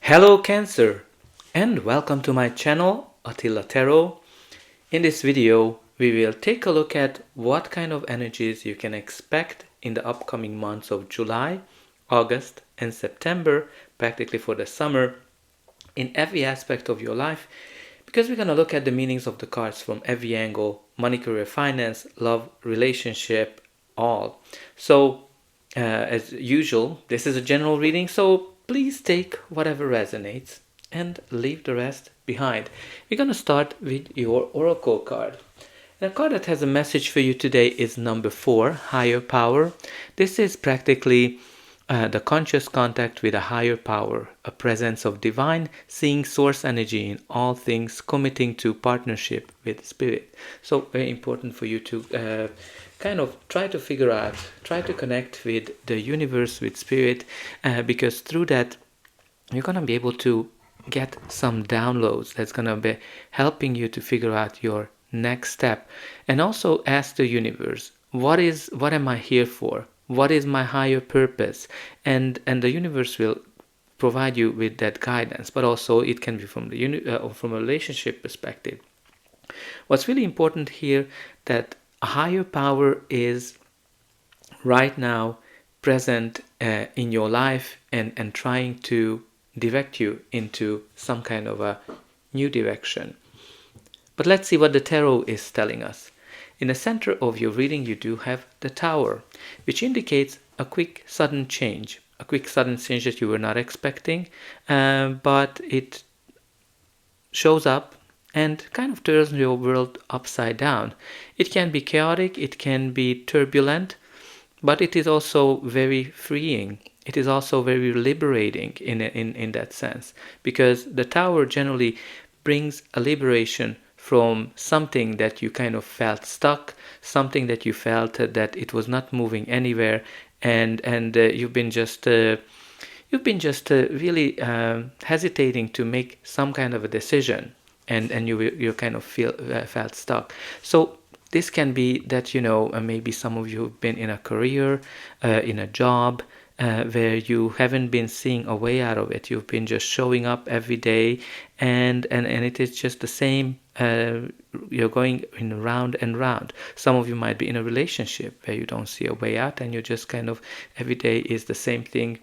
Hello Cancer, and welcome to my channel Attila Tarot. In this video we will take a look at what kind of energies you can expect in the upcoming months of July, August and September, practically for the summer, in every aspect of your life, because we're going to look at the meanings of the cards from every angle: money, career, finance, love, relationship, all. So as usual, this is a general reading, so please take whatever resonates and leave the rest behind. We're going to start with your oracle card. The card that has a message for you today is number 4, Higher Power. This is practically the conscious contact with a higher power, a presence of divine, seeing source energy in all things, committing to partnership with spirit. So very important for you to kind of try to figure out, try to connect with the universe, with spirit, because through that you're going to be able to get some downloads that's going to be helping you to figure out your next step. And also ask the universe, what am I here for? What is my higher purpose? And the universe will provide you with that guidance, but also it can be from from a relationship perspective. What's really important here, that a higher power is right now present in your life and trying to direct you into some kind of a new direction. But let's see what the tarot is telling us. In the center of your reading, you do have the Tower, which indicates a quick, sudden change. A quick, sudden change that you were not expecting, but it shows up and kind of turns your world upside down. It can be chaotic, it can be turbulent, but it is also very freeing. It is also very liberating in that sense, because the Tower generally brings a liberation from something that you kind of felt stuck, something that you felt that it was not moving anywhere, and you've been just really hesitating to make some kind of a decision, and you kind of felt stuck. So this can be that, maybe some of you have been in a career, in a job, where you haven't been seeing a way out of it. You've been just showing up every day, and it is just the same. You're going in round and round. Some of you might be in a relationship where you don't see a way out, and you just kind of every day is the same thing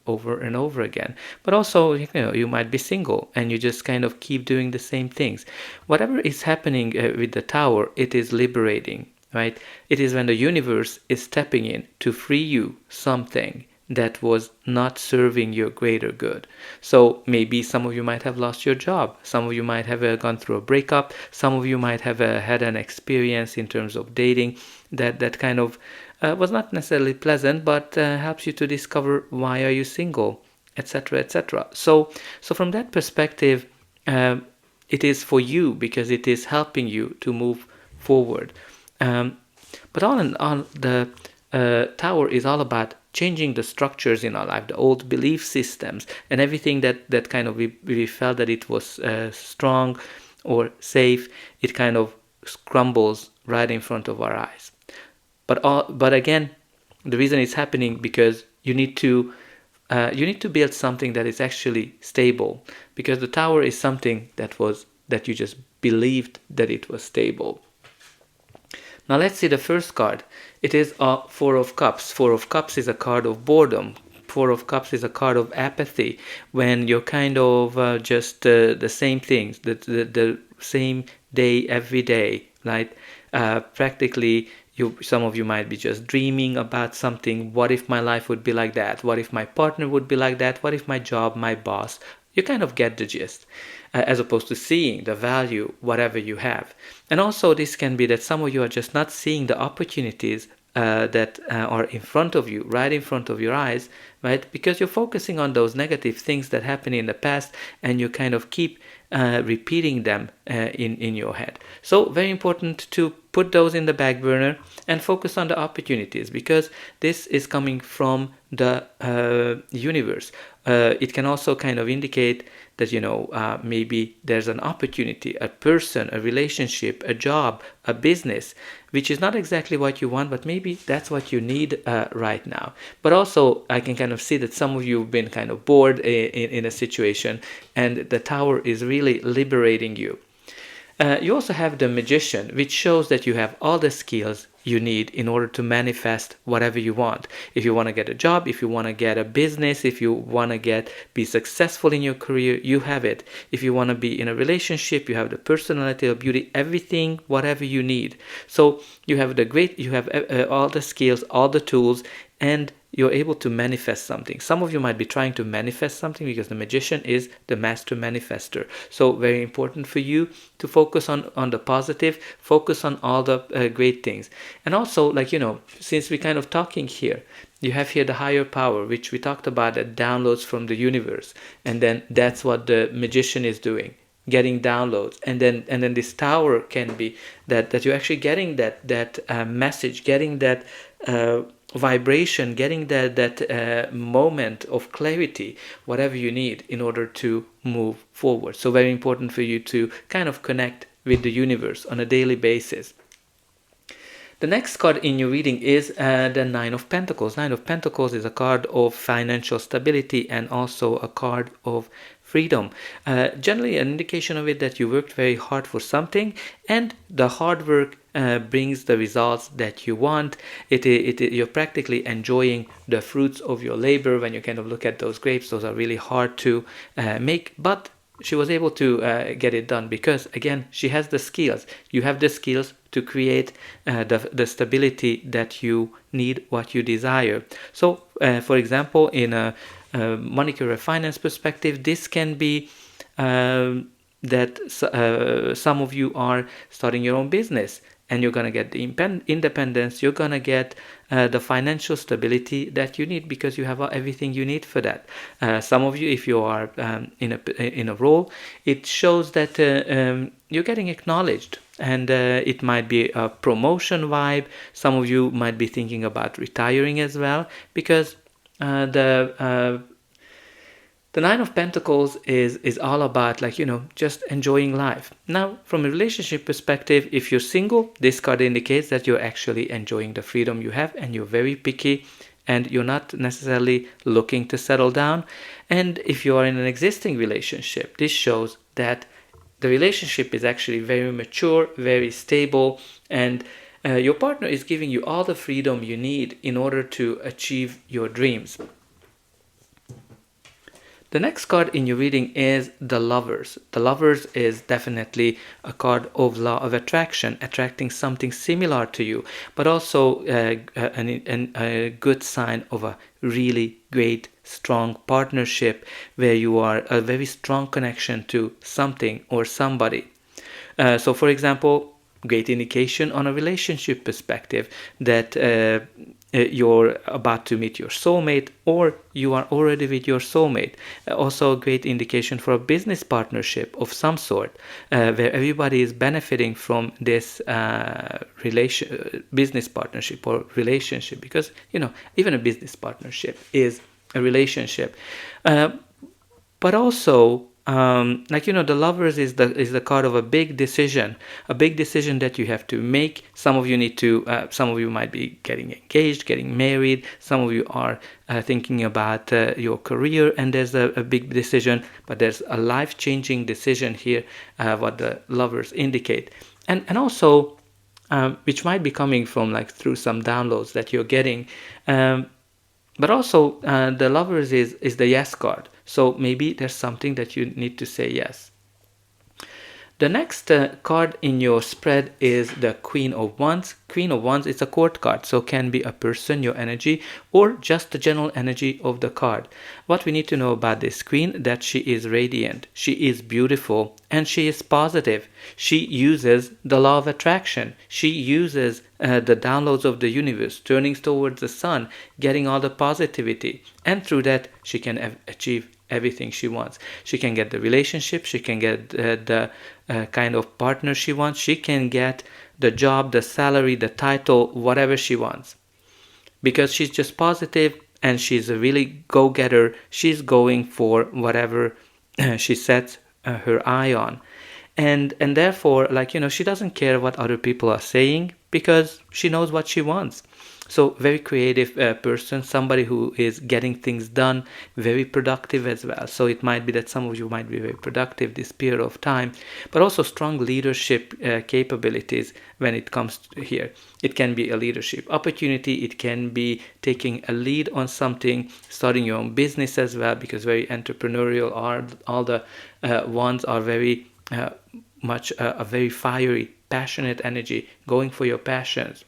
over and over again. But also, you might be single and you just kind of keep doing the same things. Whatever is happening with the Tower, it is liberating, right? It is when the universe is stepping in to free you something that was not serving your greater good. So maybe some of you might have lost your job. Some of you might have gone through a breakup. Some of you might have had an experience in terms of dating that kind of was not necessarily pleasant, but helps you to discover why are you single, etc., etc. So from that perspective, it is for you because it is helping you to move forward. But all in all, the Tower is all about changing the structures in our life, the old belief systems, and everything that kind of we felt that it was strong or safe. It kind of crumbles right in front of our eyes. But again, the reason it's happening because you need to build something that is actually stable, because the Tower is something that you just believed that it was stable. Now let's see the first card. It is a Four of Cups. Four of Cups is a card of boredom. Four of Cups is a card of apathy, when you're kind of just the same things, the same day every day, right? Practically, some of you might be just dreaming about something. What if my life would be like that? What if my partner would be like that? What if my job, my boss? You kind of get the gist, as opposed to seeing the value, whatever you have. And also this can be that some of you are just not seeing the opportunities that are in front of you, right in front of your eyes, right? Because you're focusing on those negative things that happened in the past, and you kind of keep repeating them in your head. So very important to put those in the back burner and focus on the opportunities, because this is coming from the universe. It can also kind of indicate that maybe there's an opportunity, a person, a relationship, a job, a business, which is not exactly what you want, but maybe that's what you need right now. But also I can kind of kind of see that some of you have been kind of bored in a situation, and the Tower is really liberating you. You also have the Magician, which shows that you have all the skills you need in order to manifest whatever you want. If you want to get a job, if you want to get a business, if you want to be successful in your career, you have it. If you want to be in a relationship, you have the personality, the beauty, everything, whatever you need. So you have all the skills, all the tools, and you're able to manifest something. Some of you might be trying to manifest something because the Magician is the master manifester. So very important for you to focus on the positive, focus on all the great things. And also, since we're kind of talking here, you have here the higher power, which we talked about, that downloads from the universe. And then that's what the Magician is doing, getting downloads. And then this Tower can be that you're actually getting that message, getting that vibration, getting that moment of clarity, whatever you need in order to move forward. So very important for you to kind of connect with the universe on a daily basis. The next card in your reading is the Nine of Pentacles. Nine of Pentacles is a card of financial stability and also a card of freedom. Generally an indication of it that you worked very hard for something, and the hard work brings the results that you want. You're practically enjoying the fruits of your labor. When you kind of look at those grapes, those are really hard to make, but she was able to get it done because, again, she has the skills. You have the skills to create the stability that you need, what you desire. So, for example, in a monetary finance perspective, this can be that some of you are starting your own business, and you're going to get the independence, you're going to get the financial stability that you need because you have everything you need for that. Some of you, if you are in a role, it shows that you're getting acknowledged, and it might be a promotion vibe. Some of you might be thinking about retiring as well, because the Nine of Pentacles is all about just enjoying life. Now, from a relationship perspective, if you're single, this card indicates that you're actually enjoying the freedom you have, and you're very picky, and you're not necessarily looking to settle down. And if you are in an existing relationship, this shows that the relationship is actually very mature, very stable, and your partner is giving you all the freedom you need in order to achieve your dreams. The next card in your reading is the Lovers. The Lovers is definitely a card of law of attraction, attracting something similar to you, but also a good sign of a really great, strong partnership where you are a very strong connection to something or somebody. So, for example, great indication on a relationship perspective that you're about to meet your soulmate, or you are already with your soulmate. Also a great indication for a business partnership of some sort, where everybody is benefiting from this business partnership or relationship, because even a business partnership is a relationship. But also the Lovers is the card of a big decision that you have to make. Some of you might be getting engaged, getting married. Some of you are thinking about your career, and there's a big decision, but there's a life-changing decision here, what the Lovers indicate. And also, which might be coming from through some downloads that you're getting, but also the Lovers is the Yes card. So maybe there's something that you need to say yes. The next card in your spread is the Queen of Wands. Queen of Wands is a court card, so can be a person, your energy, or just the general energy of the card. What we need to know about this queen, that she is radiant, she is beautiful, and she is positive. She uses the law of attraction. She uses the downloads of the universe, turning towards the sun, getting all the positivity, and through that she can achieve everything she wants. She can get the relationship, she can get the kind of partner she wants, she can get the job, the salary, the title, whatever she wants. Because she's just positive and she's a really go-getter. She's going for whatever she sets her eye on. And therefore, she doesn't care what other people are saying, because she knows what she wants. So very creative person, somebody who is getting things done, very productive as well. So it might be that some of you might be very productive this period of time, but also strong leadership capabilities when it comes to here. It can be a leadership opportunity, it can be taking a lead on something, starting your own business as well, because very entrepreneurial are all the ones are very much a very fiery, passionate energy, going for your passions.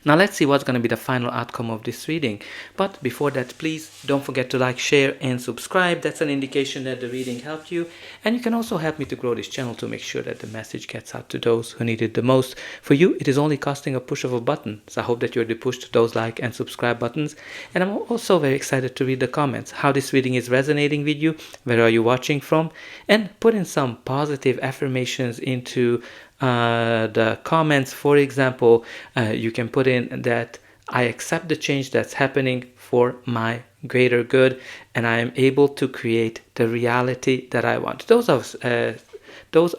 Now let's see what's going to be the final outcome of this reading. But before that, please don't forget to like, share, and subscribe. That's an indication that the reading helped you. And you can also help me to grow this channel to make sure that the message gets out to those who need it the most. For you, it is only costing a push of a button. So I hope that you already pushed those like and subscribe buttons. And I'm also very excited to read the comments, how this reading is resonating with you, where are you watching from, and put in some positive affirmations into the comments. For example, you can put in that I accept the change that's happening for my greater good, and I am able to create the reality that I want. Those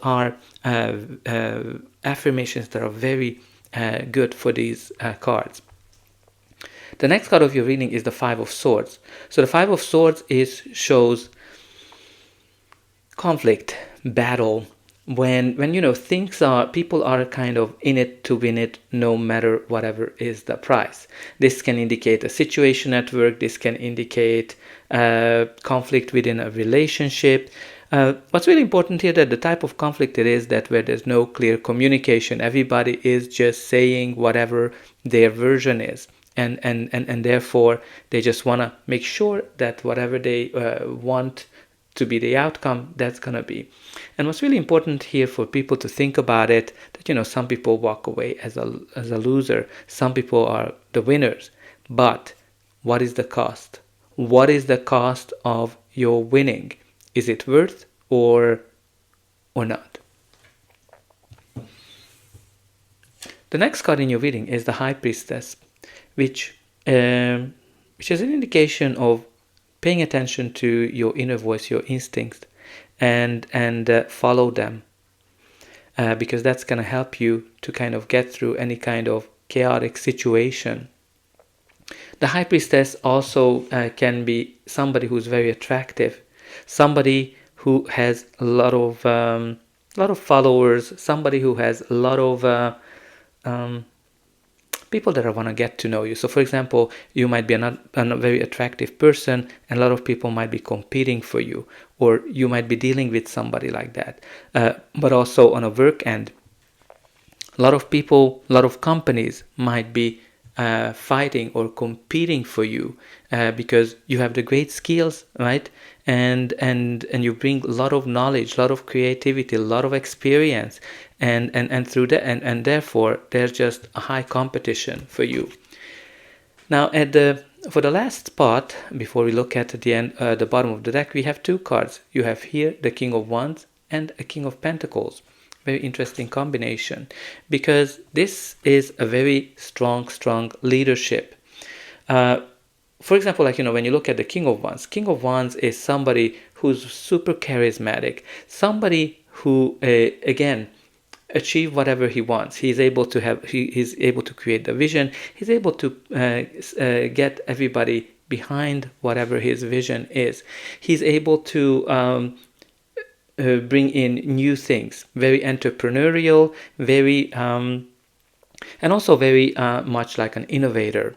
are affirmations that are very good for these cards. The next card of your reading is the Five of Swords. So the Five of Swords shows conflict, battle, when you know things are, people are kind of in it to win it, no matter whatever is the price. This can indicate a situation at work, this can indicate conflict within a relationship. What's really important here, that the type of conflict it is that where there's no clear communication, everybody is just saying whatever their version is, and therefore they just want to make sure that whatever they want to be the outcome, that's gonna be. And what's really important here for people to think about it, that you know some people walk away as a loser, some people are the winners, but what is the cost? What is the cost of your winning? Is it worth or not? The next card in your reading is the High Priestess, which is an indication of paying attention to your inner voice, your instincts, and follow them, because that's going to help you to kind of get through any kind of chaotic situation. The High Priestess also can be somebody who's very attractive, somebody who has a lot of followers, somebody who has a lot of people that want to get to know you. So for example, you might be a very attractive person and a lot of people might be competing for you, or you might be dealing with somebody like that. But also on a work end, a lot of people, a lot of companies might be fighting or competing for you because you have the great skills, right? And you bring a lot of knowledge, a lot of creativity, a lot of experience, and through that, and therefore there's just a high competition for you. Now for the last spot, before we look at the end, the bottom of the deck, we have two cards. You have here the King of Wands and a King of Pentacles. Very interesting combination, because this is a very strong leadership. For example, like, you know, when you look at the King of Wands is somebody who's super charismatic, somebody who again achieve whatever he wants. He's able to create the vision. He's able to get everybody behind whatever his vision is. He's able to bring in new things, very entrepreneurial, very and also very much like an innovator.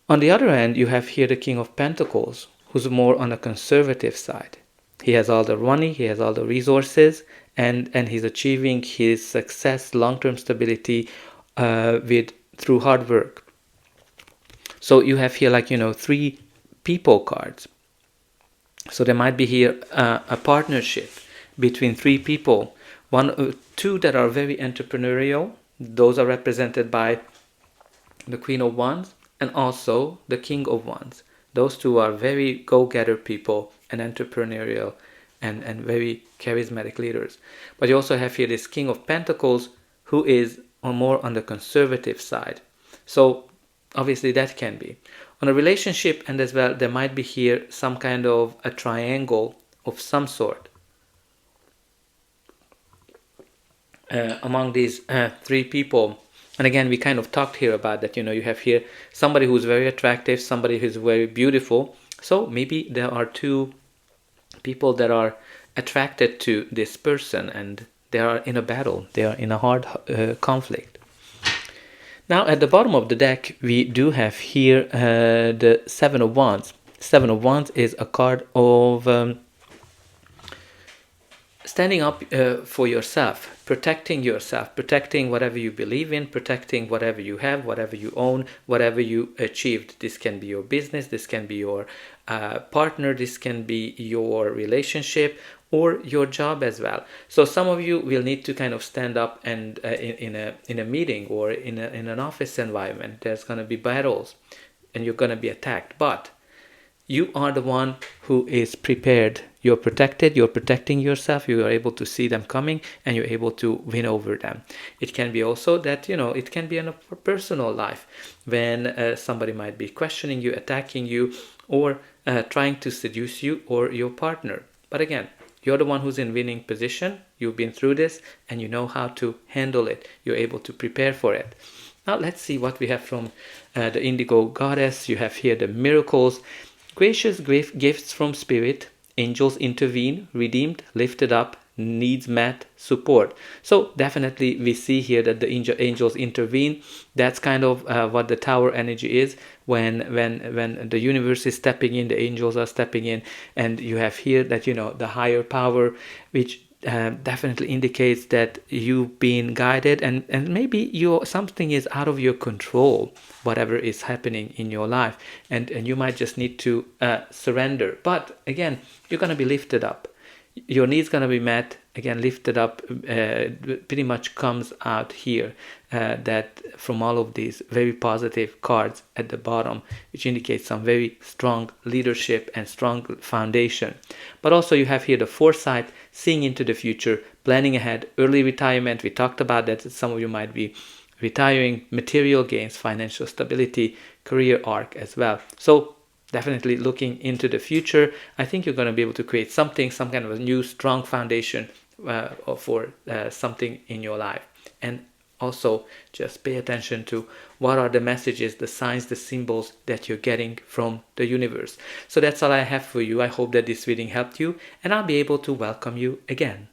On the other hand, you have here the King of Pentacles, who's more on the conservative side. He has all the money, he has all the resources, and he's achieving his success, long-term stability through hard work. So you have here, like, you know, 3 people cards. So there might be here a partnership between 3 people. 2 that are very entrepreneurial. Those are represented by the Queen of Wands and also the King of Wands. Those 2 are very go-getter people and entrepreneurial and very charismatic leaders. But you also have here this King of Pentacles, who is more on the conservative side. So obviously that can be. On a relationship end as well, there might be here some kind of a triangle of some sort among these 3 people. And again, we kind of talked here about that, you have here somebody who's very attractive, somebody who's very beautiful. So maybe there are two people that are attracted to this person, and they are in a battle, they are in a hard conflict. Now at the bottom of the deck, we do have here the Seven of Wands. Seven of Wands is a card of standing up for yourself, protecting whatever you believe in, protecting whatever you have, whatever you own, whatever you achieved. This can be your business, this can be your partner, this can be your relationship or your job as well. So some of you will need to kind of stand up and in a meeting or in an office environment. There's going to be battles and you're going to be attacked, but you are the one who is prepared. You're protected, you're protecting yourself, you are able to see them coming and you're able to win over them. It can be also that, it can be in a personal life when somebody might be questioning you, attacking you, or trying to seduce you or your partner. But again, you're the one who's in winning position. You've been through this and you know how to handle it. You're able to prepare for it. Now let's see what we have from the Indigo Goddess. You have here the miracles. Gracious gifts from spirit, angels intervene, redeemed, lifted up, needs met, support. So definitely we see here that the angels intervene. That's kind of what the tower energy is. When the universe is stepping in, the angels are stepping in, and you have here that the higher power, which definitely indicates that you've been guided, and maybe something is out of your control, whatever is happening in your life, and you might just need to surrender. But again, you're going to be lifted up. Your needs going to be met. Again, lifted up pretty much comes out here, that from all of these very positive cards at the bottom, which indicates some very strong leadership and strong foundation. But also you have here the foresight, seeing into the future, planning ahead, early retirement. We talked about that some of you might be retiring, material gains, financial stability, career arc as well. So definitely looking into the future. I think you're going to be able to create some kind of a new strong foundation for something in your life. And also just pay attention to what are the messages, the signs, the symbols that you're getting from the universe. So that's all I have for you. I hope that this reading helped you, and I'll be able to welcome you again.